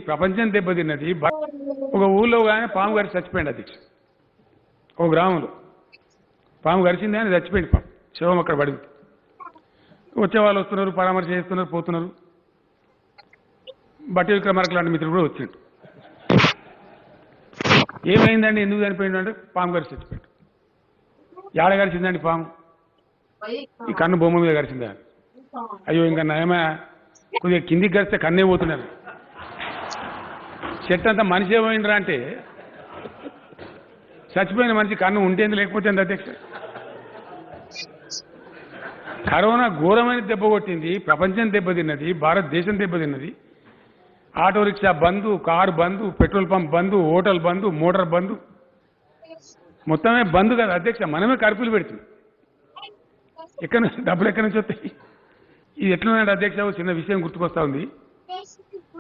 ప్రపంచం దెబ్బతిన్నది. ఒక ఊళ్ళో కానీ పాము గారి చచ్చిపోయింది అధ్యక్ష. ఒక గ్రామంలో పాము గరిచింది అని చచ్చిపోయింది. పాము శవం అక్కడ పడింది. వచ్చే వాళ్ళు వస్తున్నారు, పరామర్శ చేస్తున్నారు, పోతున్నారు. బట్టి విక్రమార్క లాంటి మిత్రుడు కూడా వచ్చిండు. ఏమైందండి, ఎందుకు చనిపోయిండు అంటే పాము గరిచి చచ్చిపోయాడు. ఏడ గరిచిందండి పాము? ఈ కన్ను బొమ్మ మీద గరిచిందా? అయ్యో ఇంకా నయమే, కొద్దిగా కిందికి గరిస్తే కన్నే పోతున్నారు. చెట్టు అంతా మనిషి ఏమైందిరా అంటే చచ్చిపోయిన మనిషి కన్ను ఉంటేంది లేకపోతే అధ్యక్ష. కరోనా ఘోరమైన దెబ్బ కొట్టింది, ప్రపంచం దెబ్బతిన్నది, భారతదేశం దెబ్బతిన్నది. ఆటో రిక్షా బంద్, కారు బంద్, పెట్రోల్ పంప్ బంద్, హోటల్ బంద్, మోటార్ బంద్, మొత్తమే బంద్ కదా అధ్యక్ష. మనమే కర్ఫ్యూలు పెడుతుంది. ఎక్కడి నుంచి డబ్బులు ఎక్కడి నుంచి వస్తాయి? ఇది ఎట్లున్నాడు అధ్యక్ష? చిన్న విషయం గుర్తుకొస్తా ఉంది.